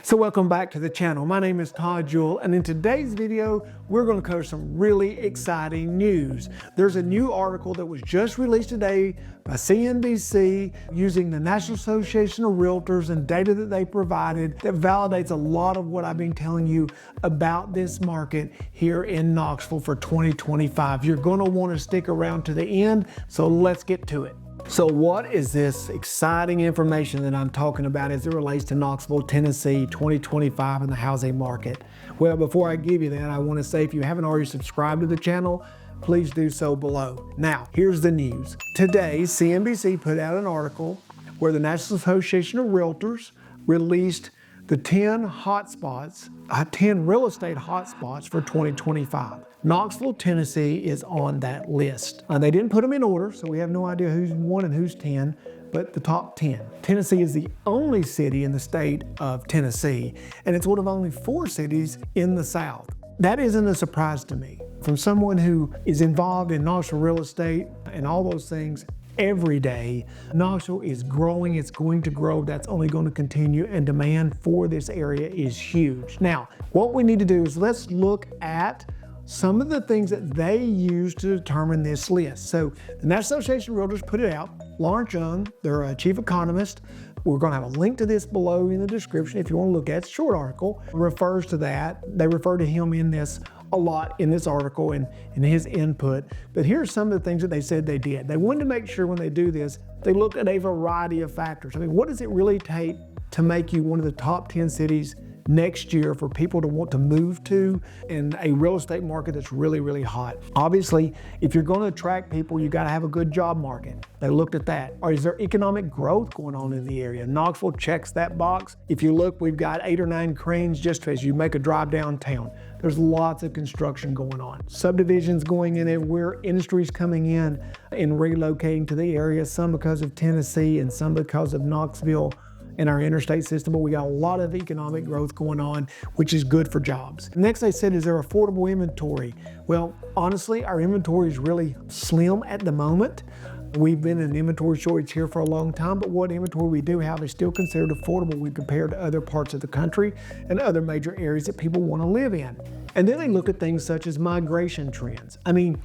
So welcome back to the channel. My name is Todd Jewell, and in today's video, we're going to cover some really exciting news. There's a new article that was just released today by CNBC using the National Association of Realtors and data that they provided that validates a lot of what I've been telling you about this market here in Knoxville for 2025. You're going to want to stick around to the end, so let's get to it. So what is this exciting information that I'm talking about as it relates to Knoxville, Tennessee, 2025 in the housing market? Well, before I give you that, I want to say if you haven't already subscribed to the channel, please do so below. Now, here's the news. Today, CNBC put out an article where the National Association of Realtors released the 10 hotspots, 10 real estate hotspots for 2025. Knoxville, Tennessee is on that list. They didn't put them in order, so we have no idea who's 1 and who's 10, but the top 10. Tennessee is the only city in the state of Tennessee, and it's one of only 4 cities in the South. That isn't a surprise to me. From someone who is involved in Knoxville real estate and all those things every day, Knoxville is growing, it's going to grow, that's only going to continue, and demand for this area is huge. Now, what we need to do is let's look at some of the things that they use to determine this list. So the National Association of Realtors put it out. Lawrence Young, their chief economist, we're going to have a link to this below in the description if you want to look at it. It's a short article, refers to that. They refer to him in this a lot in this article and in his input. But here's some of the things that they said they did. They wanted to make sure when they do this, they looked at a variety of factors. I mean, what does it really take to make you one of the top 10 cities next year for people to want to move to in a real estate market that's really, really hot? Obviously, if you're going to attract people, you got to have a good job market. They looked at that. Or is there economic growth going on in the area? Knoxville checks that box. If you look, we've got 8 or 9 cranes just as you make a drive downtown. There's lots of construction going on. Subdivisions going in everywhere, industries coming in and relocating to the area, some because of Tennessee and some because of Knoxville in our interstate system, but we got a lot of economic growth going on, which is good for jobs. Next, they said, is there affordable inventory? Well, honestly, our inventory is really slim at the moment. We've been in inventory shortage here for a long time, but what inventory we do have is still considered affordable when compared to other parts of the country and other major areas that people want to live in. And then they look at things such as migration trends. I mean,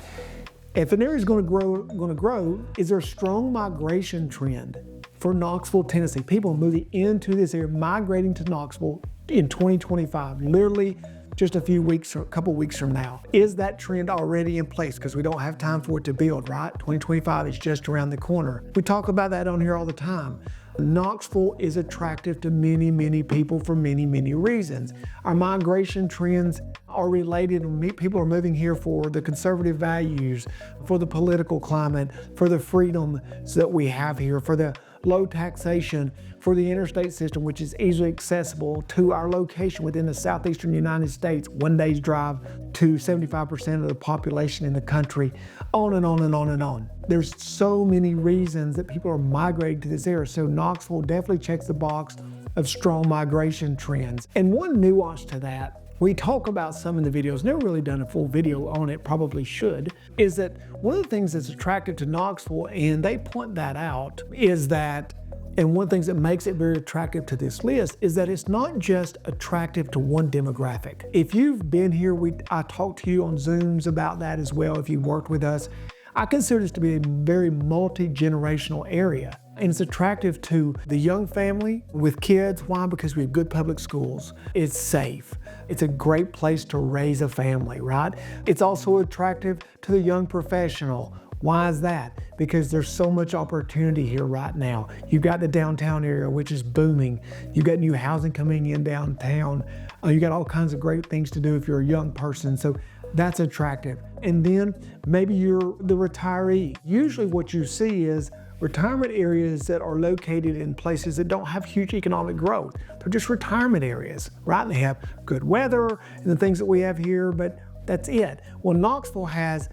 if an area is going to grow, is there a strong migration trend for Knoxville, Tennessee? People moving into this area, migrating to Knoxville in 2025, literally just a few weeks or a couple weeks from now. Is that trend already in place? Because we don't have time for it to build, right? 2025 is just around the corner. We talk about that on here all the time. Knoxville is attractive to many, many people for many, many reasons. Our migration trends are related. People are moving here for the conservative values, for the political climate, for the freedoms that we have here, for the low taxation, for the interstate system, which is easily accessible to our location within the southeastern United States, 1 day's drive to 75% of the population in the country, on and on and on and on. There's so many reasons that people are migrating to this area. So Knoxville definitely checks the box of strong migration trends. And one nuance to that, we talk about some in the videos, never really done a full video on it, probably should, is that one of the things that's attractive to Knoxville, and they point that out, is that, and one of the things that makes it very attractive to this list is that it's not just attractive to one demographic. If you've been here, I talked to you on Zooms about that as well if you worked with us. I consider this to be a very multi-generational area. And it's attractive to the young family with kids. Why? Because we have good public schools. It's safe. It's a great place to raise a family, right? It's also attractive to the young professional. Why is that? Because there's so much opportunity here right now. You've got the downtown area, which is booming. You've got new housing coming in downtown. You got all kinds of great things to do if you're a young person. So that's attractive. And then maybe you're the retiree. Usually what you see is retirement areas that are located in places that don't have huge economic growth. They're just retirement areas, right? They have good weather and the things that we have here, but that's it. Well, Knoxville has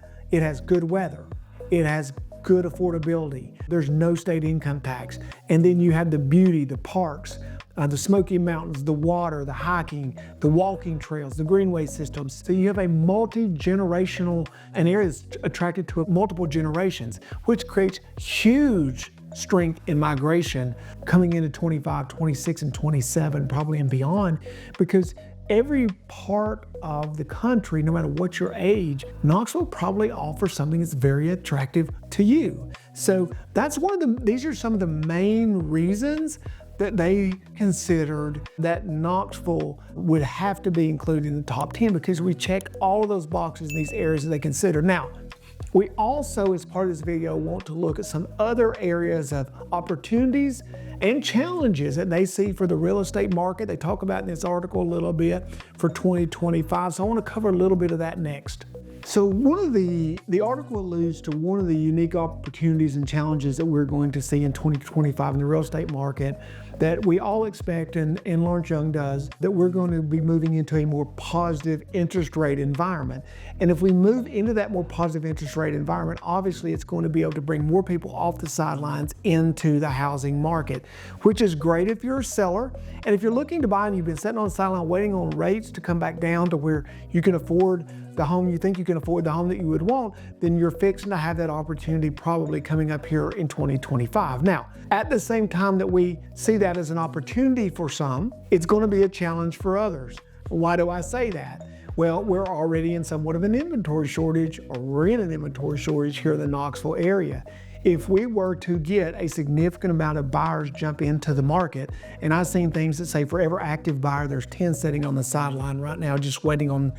good weather. It has good affordability. There's no state income tax. And then you have the beauty, the parks, the Smoky Mountains, the water, the hiking, the walking trails, the greenway systems. So you have a multi-generational, an area that's attracted to multiple generations, which creates huge strength in migration coming into 25, 26, and 27, probably and beyond, because every part of the country, no matter what your age, Knoxville probably offers something that's very attractive to you. So that's these are some of the main reasons that they considered that Knoxville would have to be included in the top 10, because we checked all of those boxes in these areas that they considered. Now, we also, as part of this video, want to look at some other areas of opportunities and challenges that they see for the real estate market. They talk about in this article a little bit for 2025. So I want to cover a little bit of that next. So one of the article alludes to one of the unique opportunities and challenges that we're going to see in 2025 in the real estate market that we all expect, and Lawrence Young does, that we're going to be moving into a more positive interest rate environment. And if we move into that more positive interest rate environment, obviously it's going to be able to bring more people off the sidelines into the housing market, which is great if you're a seller. And if you're looking to buy and you've been sitting on the sideline waiting on rates to come back down to where you can afford the home you think you can afford, the home that you would want, then you're fixing to have that opportunity probably coming up here in 2025. Now, at the same time that we see that as an opportunity for some, it's going to be a challenge for others. Why do I say that? Well, we're already in somewhat of an inventory shortage, or we're in an inventory shortage here in the Knoxville area. If we were to get a significant amount of buyers jump into the market, and I've seen things that say for every active buyer, there's 10 sitting on the sideline right now just waiting on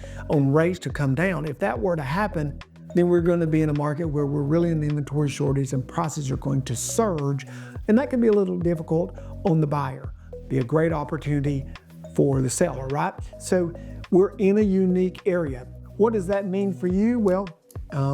rates to come down. If that were to happen, then we're going to be in a market where we're really in the inventory shortage and prices are going to surge, and that can be a little difficult on the buyer. Be a great opportunity for the seller, right? So we're in a unique area. What does that mean for you? Well,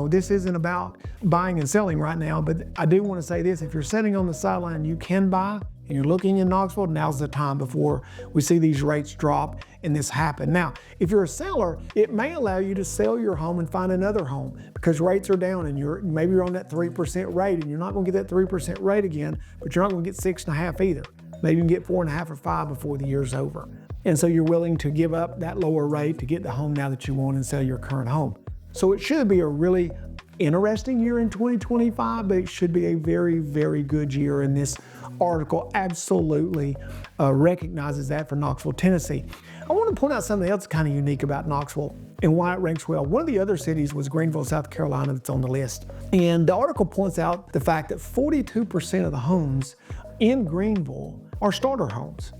this isn't about buying and selling right now, but I do want to say this. If you're sitting on the sideline, you can buy, and you're looking in Knoxville, now's the time before we see these rates drop and this happen. Now, if you're a seller, it may allow you to sell your home and find another home because rates are down, and maybe you're on that 3% rate, and you're not going to get that 3% rate again, but you're not going to get 6.5 either. Maybe you can get 4.5 or 5 before the year's over. And so you're willing to give up that lower rate to get the home now that you want and sell your current home. So it should be a really interesting year in 2025, but it should be a very, very good year. And this article absolutely recognizes that for Knoxville, Tennessee. I want to point out something else kind of unique about Knoxville and why it ranks well. One of the other cities was Greenville, South Carolina, that's on the list. And the article points out the fact that 42% of the homes in Greenville are starter homes.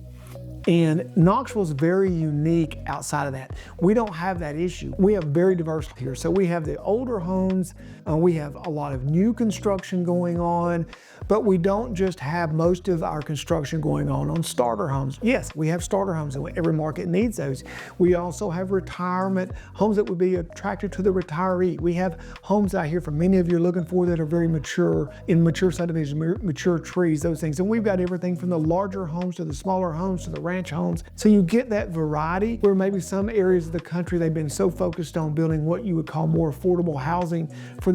And Knoxville is very unique outside of that. We don't have that issue. We have very diverse here. So we have the older homes, we have a lot of new construction going on, but we don't just have most of our construction going on starter homes. Yes, we have starter homes, and every market needs those. We also have retirement homes that would be attractive to the retiree. We have homes out here for many of you are looking for that are very mature, in mature subdivisions, mature trees, those things. And we've got everything from the larger homes to the smaller homes to the ranch homes. So you get that variety where maybe some areas of the country, they've been so focused on building what you would call more affordable housing for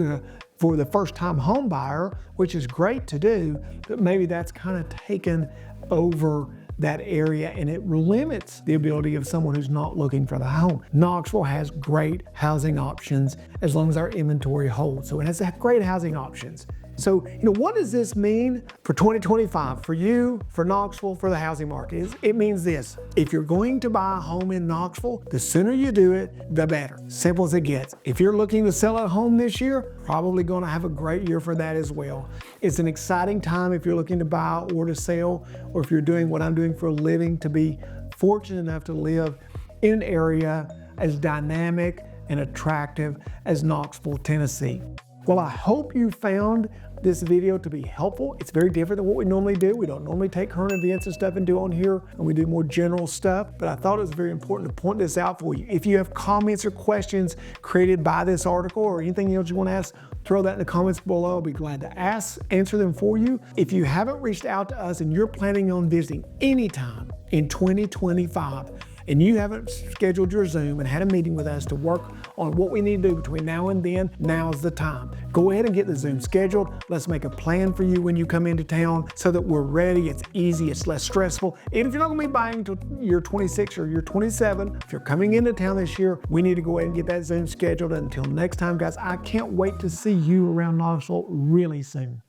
the first-time home buyer, which is great to do, but maybe that's kind of taken over that area, and it limits the ability of someone who's not looking for the home. Knoxville has great housing options as long as our inventory holds. So it has great housing options. So, what does this mean for 2025, for you, for Knoxville, for the housing market? It means this: if you're going to buy a home in Knoxville, the sooner you do it, the better. Simple as it gets. If you're looking to sell a home this year, probably going to have a great year for that as well. It's an exciting time if you're looking to buy or to sell, or if you're doing what I'm doing for a living, to be fortunate enough to live in an area as dynamic and attractive as Knoxville, Tennessee. Well, I hope you found this video to be helpful. It's very different than what we normally do. We don't normally take current events and stuff and do on here, and we do more general stuff, but I thought it was very important to point this out for you. If you have comments or questions created by this article or anything else you want to ask, throw that in the comments below. I'll be glad to answer them for you. If you haven't reached out to us and you're planning on visiting anytime in 2025, and you haven't scheduled your Zoom and had a meeting with us to work on what we need to do between now and then, now's the time. Go ahead and get the Zoom scheduled. Let's make a plan for you when you come into town so that we're ready. It's easy, it's less stressful. And if you're not gonna be buying until you're 26 or you're 27, if you're coming into town this year, we need to go ahead and get that Zoom scheduled. Until next time, guys, I can't wait to see you around Knoxville really soon.